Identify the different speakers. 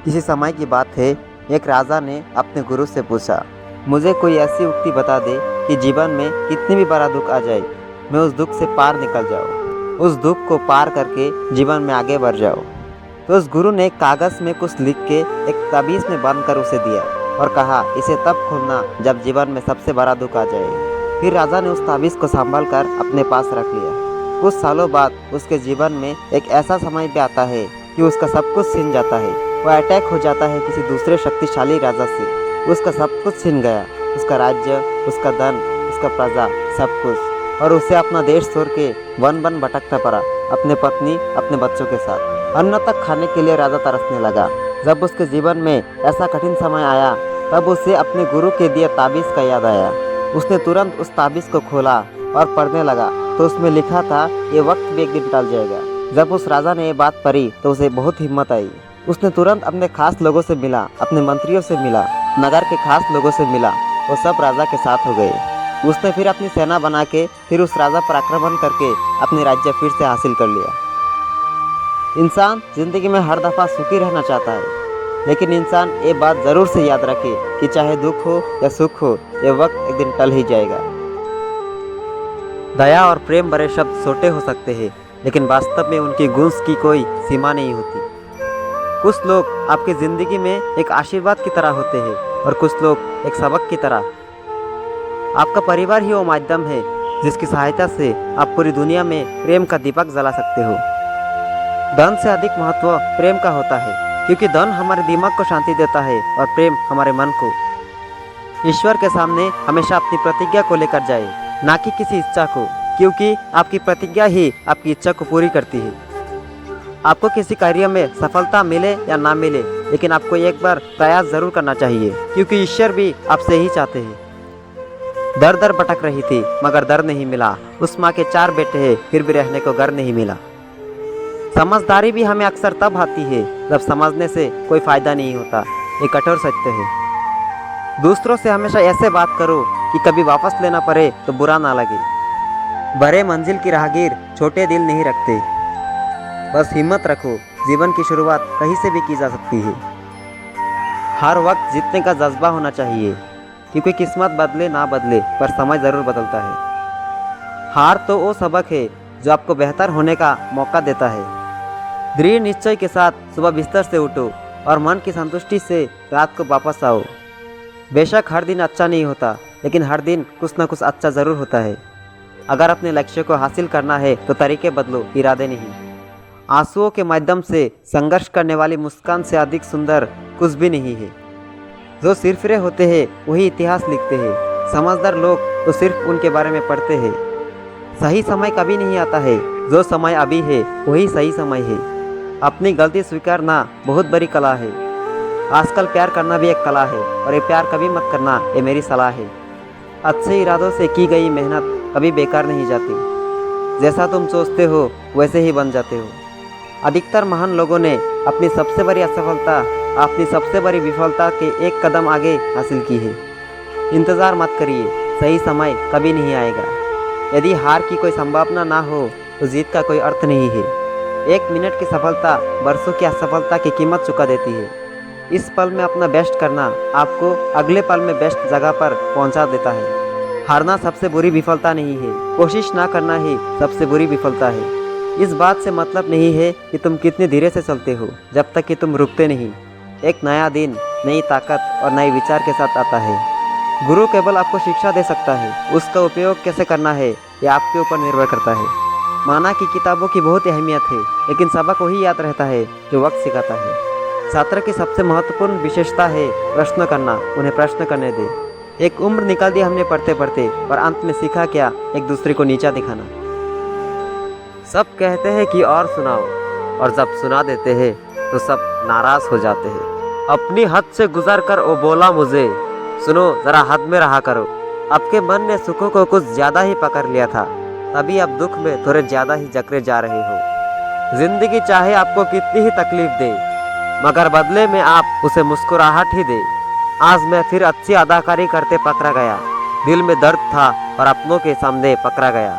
Speaker 1: किसी समय की बात है, एक राजा ने अपने गुरु से पूछा, मुझे कोई ऐसी उक्ति बता दे कि जीवन में कितनी भी बड़ा दुख आ जाए, मैं उस दुख से पार निकल जाऊँ, उस दुख को पार करके जीवन में आगे बढ़ जाऊँ। तो उस गुरु ने कागज़ में कुछ लिख के एक ताबीज़ में बांध कर उसे दिया और कहा, इसे तब खोलना जब जीवन में सबसे बड़ा दुख आ जाए। फिर राजा ने उस ताबीज़ को संभाल कर अपने पास रख लिया। कुछ सालों बाद उसके जीवन में एक ऐसा समय भी आता है कि उसका सब कुछ छिन जाता है। वह अटैक हो जाता है किसी दूसरे शक्तिशाली राजा से। उसका सब कुछ छिन गया, उसका राज्य, उसका धन, उसका प्रजा, सब कुछ। और उसे अपना देश छोड़ के वन वन भटकना पड़ा, अपने पत्नी, अपने बच्चों के साथ। अन्न तक खाने के लिए राजा तरसने लगा। जब उसके जीवन में ऐसा कठिन समय आया, तब उसे अपने गुरु के दिए ताबीज़ का याद आया। उसने तुरंत उस ताबीज़ को खोला और पढ़ने लगा तो उसमें लिखा था, ये वक्त भी एक दिन टल जाएगा। जब उस राजा ने ये बात पढ़ी तो उसे बहुत हिम्मत आई। उसने तुरंत अपने खास लोगों से मिला, अपने मंत्रियों से मिला, नगर के खास लोगों से मिला। वो सब राजा के साथ हो गए। उसने फिर अपनी सेना बना के फिर उस राजा पर आक्रमण करके अपने राज्य फिर से हासिल कर लिया। इंसान जिंदगी में हर दफ़ा सुखी रहना चाहता है, लेकिन इंसान ये बात ज़रूर से याद रखे कि चाहे दुख हो या सुख हो, ये वक्त एक दिन टल ही जाएगा। दया और प्रेम भरे शब्द छोटे हो सकते हैं, लेकिन वास्तव में उनकी गूंज की कोई सीमा नहीं होती। कुछ लोग आपकी ज़िंदगी में एक आशीर्वाद की तरह होते हैं और कुछ लोग एक सबक की तरह। आपका परिवार ही वो माध्यम है जिसकी सहायता से आप पूरी दुनिया में प्रेम का दीपक जला सकते हो। धन से अधिक महत्व प्रेम का होता है, क्योंकि धन हमारे दिमाग को शांति देता है और प्रेम हमारे मन को। ईश्वर के सामने हमेशा अपनी प्रतिज्ञा को लेकर जाए, ना कि किसी इच्छा को, क्योंकि आपकी प्रतिज्ञा ही आपकी इच्छा को पूरी करती है। आपको किसी कार्य में सफलता मिले या ना मिले, लेकिन आपको एक बार प्रयास जरूर करना चाहिए, क्योंकि ईश्वर भी आपसे ही चाहते हैं। दर दर भटक रही थी मगर दर नहीं मिला। उस माँ के 4 बेटे हैं, फिर भी रहने को घर नहीं मिला। समझदारी भी हमें अक्सर तब आती है जब समझने से कोई फायदा नहीं होता। ये कठोर सत्य है। दूसरों से हमेशा ऐसे बात करो कि कभी वापस लेना पड़े तो बुरा ना लगे। बड़े मंजिल की राहगीर छोटे दिल नहीं रखते। बस हिम्मत रखो, जीवन की शुरुआत कहीं से भी की जा सकती है। हर वक्त जीतने का जज्बा होना चाहिए, क्योंकि किस्मत बदले ना बदले पर समय ज़रूर बदलता है। हार तो वो सबक है जो आपको बेहतर होने का मौका देता है। दृढ़ निश्चय के साथ सुबह बिस्तर से उठो और मन की संतुष्टि से रात को वापस आओ। बेशक हर दिन अच्छा नहीं होता, लेकिन हर दिन कुछ ना कुछ अच्छा ज़रूर होता है। अगर अपने लक्ष्य को हासिल करना है तो तरीके बदलो, इरादे नहीं। आंसुओं के माध्यम से संघर्ष करने वाली मुस्कान से अधिक सुंदर कुछ भी नहीं है। जो सिरफिरे होते हैं वही इतिहास लिखते हैं। समझदार लोग तो सिर्फ उनके बारे में पढ़ते हैं। सही समय कभी नहीं आता है, जो समय अभी है वही सही समय है। अपनी गलती स्वीकारना बहुत बड़ी कला है। आजकल प्यार करना भी एक कला है, और ये प्यार कभी मत करना, ये मेरी सलाह है। अच्छे इरादों से की गई मेहनत कभी बेकार नहीं जाती। जैसा तुम सोचते हो वैसे ही बन जाते हो। अधिकतर महान लोगों ने अपनी सबसे बड़ी असफलता अपनी सबसे बड़ी विफलता के एक कदम आगे हासिल की है। इंतज़ार मत करिए, सही समय कभी नहीं आएगा। यदि हार की कोई संभावना ना हो तो जीत का कोई अर्थ नहीं है। 1 मिनट की सफलता बरसों की असफलता की कीमत चुका देती है। इस पल में अपना बेस्ट करना आपको अगले पल में बेस्ट जगह पर पहुंचा देता है। हारना सबसे बुरी विफलता नहीं है, कोशिश ना करना ही सबसे बुरी विफलता है। इस बात से मतलब नहीं है कि तुम कितने धीरे से चलते हो, जब तक कि तुम रुकते नहीं। एक नया दिन नई ताकत और नए विचार के साथ आता है। गुरु केवल आपको शिक्षा दे सकता है, उसका उपयोग कैसे करना है ये आपके ऊपर निर्भर करता है। माना कि किताबों की बहुत अहमियत है, लेकिन सबक वही याद रहता है जो वक्त सिखाता है। छात्र की सबसे महत्वपूर्ण विशेषता है प्रश्न करना, उन्हें प्रश्न करने दे। एक उम्र निकाल दी हमने पढ़ते पढ़ते, पर अंत में सीखा क्या? एक दूसरे को नीचा दिखाना। सब कहते हैं कि और सुनाओ, और जब सुना देते हैं तो सब नाराज हो जाते हैं। अपनी हद से गुजर कर वो बोला मुझे, सुनो जरा हद में रहा करो। आपके मन ने सुखों को कुछ ज़्यादा ही पकड़ लिया था, तभी आप दुख में थोड़े ज़्यादा ही जकड़े जा रहे हो। जिंदगी चाहे आपको कितनी ही तकलीफ दे, मगर बदले में आप उसे मुस्कुराहट ही दे। आज मैं फिर अच्छी अदाकारी करते पकड़ा गया। दिल में दर्द था और अपनों के सामने पकड़ा गया।